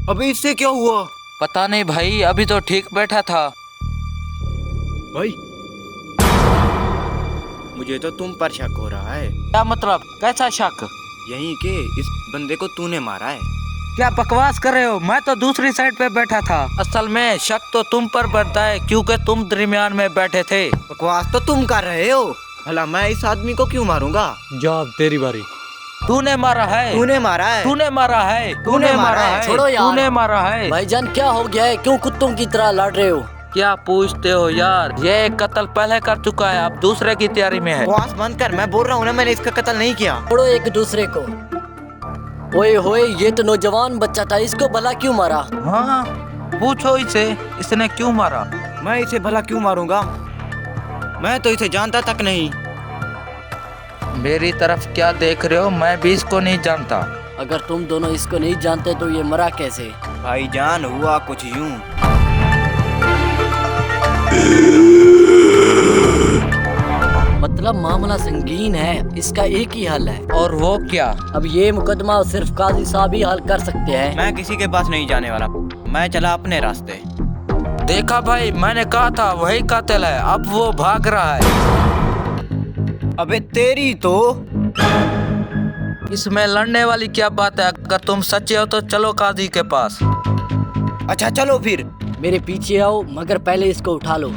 अबे इससे क्या हुआ? पता नहीं भाई, अभी तो ठीक बैठा था। भाई मुझे तो तुम पर शक हो रहा है। क्या मतलब? कैसा शक? यही के इस बंदे को तूने मारा है। क्या बकवास कर रहे हो? मैं तो दूसरी साइड पे बैठा था। असल में शक तो तुम पर बढ़ता है क्योंकि तुम दरमियान में बैठे थे। बकवास तो तुम कर रहे हो। भला मैं इस आदमी को क्यों मारूंगा? जॉब तेरी बारी। तूने मारा है। तूने मारा है। तूने मारा है। तूने मारा है। छोड़ो यार। तूने मारा है। भाईजान क्या हो गया है? क्यों कुत्तों की तरह लड़ रहे हो? क्या पूछते हो यार? ये एक कत्ल पहले कर चुका है, अब दूसरे की तैयारी में है। बकवास बंद कर, मैं बोल रहा हूँ ना, मैंने इसका कत्ल नहीं किया। छोड़ो एक दूसरे को। ओए होए, ये तो नौजवान बच्चा था, इसको भला क्यों मारा? हाँ, पूछो इसे, इसने क्यों मारा? मैं इसे भला क्यों मारूंगा? मैं तो इसे जानता तक नहीं। मेरी तरफ क्या देख रहे हो? मैं भी इसको नहीं जानता। अगर तुम दोनों इसको नहीं जानते तो ये मरा कैसे? भाईजान हुआ कुछ यूं। मतलब मामला संगीन है, इसका एक ही हल है। और वो क्या? अब ये मुकदमा सिर्फ काजी साहब ही हल कर सकते हैं। मैं किसी के पास नहीं जाने वाला, मैं चला अपने रास्ते। देखा भाई, मैंने कहा था वही कातिल है, अब वो भाग रहा है। अबे तेरी तो। इसमें लड़ने वाली क्या बात है? अगर तुम सच्चे हो तो चलो काजी के पास। अच्छा चलो फिर। मेरे पीछे आओ, मगर पहले इसको उठा लो।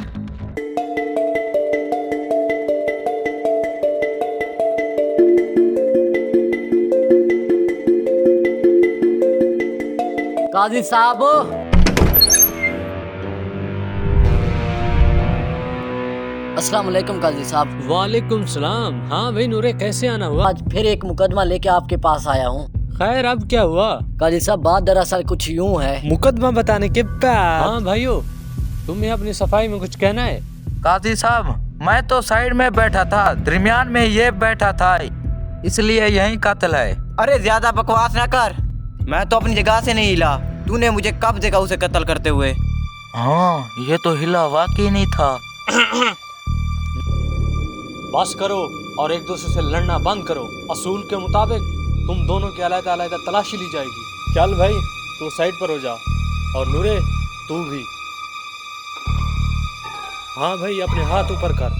काजी साहब, अस्सलाम वालेकुम काजी साहब। वालेकुम सलाम। हाँ भाई नूरे, कैसे आना हुआ? आज फिर एक मुकदमा लेके आपके पास आया हूँ। खैर अब क्या हुआ? काजी साहब, बात दरअसल कुछ यूँ है। मुकदमा बताने के बाद। हाँ भाइयों, तुम्हें अपनी सफाई में कुछ कहना है? काजी साहब, मैं तो साइड में बैठा था, दरमियान में ये बैठा था, इसलिए यही कातिल है। अरे ज्यादा बकवास ना कर, मैं तो अपनी जगह से नहीं हिला। तूने मुझे कब देखा उसे कत्ल करते हुए? हाँ, ये तो हिला वाकई नहीं था। बस करो और एक दूसरे से लड़ना बंद करो। असूल के मुताबिक तुम दोनों की अलग अलग तलाशी ली जाएगी। चल भाई, तू साइड पर हो जा, और नूरे तू भी। हाँ भाई, अपने हाथ ऊपर कर।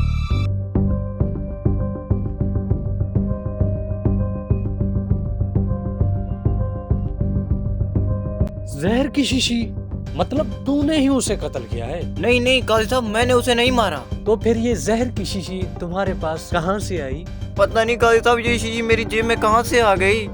जहर की शीशी? मतलब तूने ही उसे कत्ल किया है? नहीं नहीं काजी साहब, मैंने उसे नहीं मारा। तो फिर ये जहर की शीशी तुम्हारे पास कहाँ से आई? पता नहीं काजी साहब, ये शीशी मेरी जेब में कहाँ से आ गई।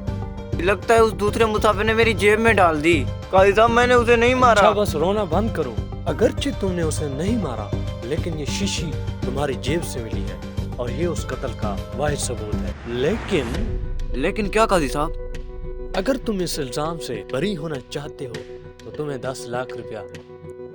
लगता है उस दूसरे मुसाफिर ने मेरी जेब में डाल दी। काजी साहब, मैंने उसे नहीं मारा। अच्छा बस रोना बंद करो। अगरचे तुमने उसे नहीं मारा, लेकिन ये शीशी तुम्हारी जेब से मिली है और ये उस कत्ल का वाहिद सबूत है। लेकिन क्या काजी साहब? अगर तुम इस इल्जाम से बरी होना चाहते हो तो तुम्हें 10 लाख रुपया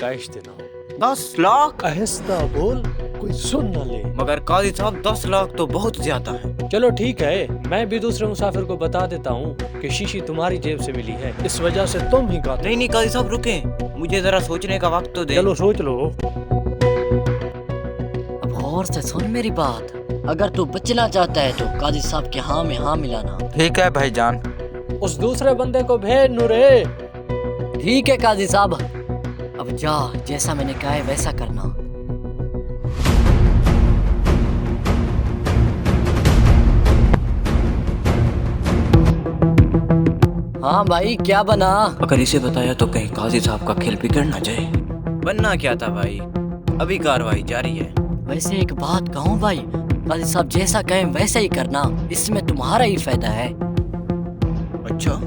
कैश देना हो। 10 लाख? आहिस्ता बोल, कोई सुन न ले। मगर काजी साहब, 10 लाख तो बहुत ज्यादा है। चलो ठीक है, मैं भी दूसरे मुसाफिर को बता देता हूँ कि शीशी तुम्हारी जेब से मिली है, इस वजह से तुम ही कातिल। नहीं नहीं काजी साहब, रुके, मुझे जरा सोचने का वक्त तो दे। चलो सोच लो। अब गौर से सुन मेरी बात। अगर तू बचना चाहता है तो काजी साहब के हाँ में हाँ मिलाना। ठीक है भाईजान। उस दूसरे बंदे को भेज नूरे। ठीक है काजी साहब, अब जा, जैसा मैंने कहा है वैसा करना। हाँ भाई, क्या बना? अगर इसे बताया तो कहीं काजी साहब का खेल बिगड़ ना जाए। बनना क्या था भाई, अभी कार्रवाई जारी है। वैसे एक बात कहूँ भाई, काजी साहब जैसा कहें वैसा ही करना, इसमें तुम्हारा ही फायदा है। अच्छा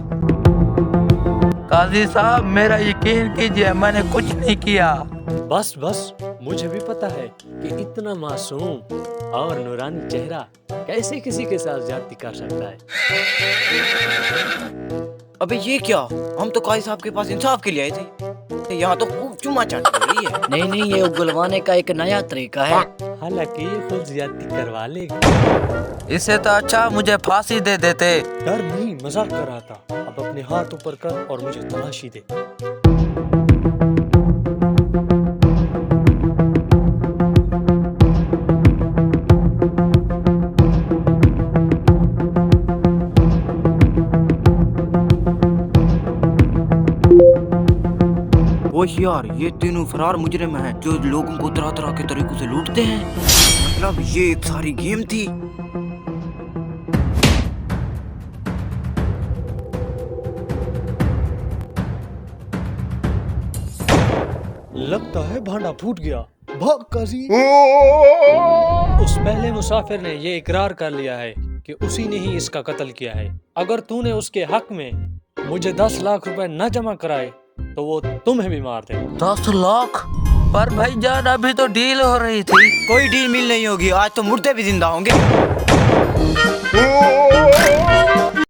काजी साहब, मेरा यकीन कीजिए, मैंने कुछ नहीं किया। बस बस, मुझे भी पता है कि इतना मासूम और नूरानी चेहरा कैसे किसी के साथ ज्यादती कर सकता है। अबे ये क्या, हम तो काजी साहब के पास इंसाफ के लिए आए थे, यहाँ तो खूब चुमा चाटी हो रही है। नहीं नहीं, ये उगलवाने का एक नया तरीका है। हालांकि ये खुद ज्यादती करवा लेगा। इससे तो अच्छा मुझे फांसी दे देते। डर नहीं, मजाक कर रहा था। अब अपने हाथ ऊपर कर और मुझे तलाशी दे। होशियार, ये तीनों फरार मुजरिम हैं जो लोगों को तरह तरह के तरीकों से लूटते हैं। मतलब ये एक सारी गेम थी। लगता है भांडा फूट गया। भाग काजी। उस पहले मुसाफिर ने ये इकरार कर लिया है कि उसी ने ही इसका कत्ल किया है। अगर तूने उसके हक में मुझे 10 लाख रुपए न जमा कराए तो वो तुम्हें भी मार दे। 10 लाख? पर भाईजान अभी तो डील हो रही थी। कोई डील मिल नहीं होगी, आज तो मुर्दे भी जिंदा होंगे।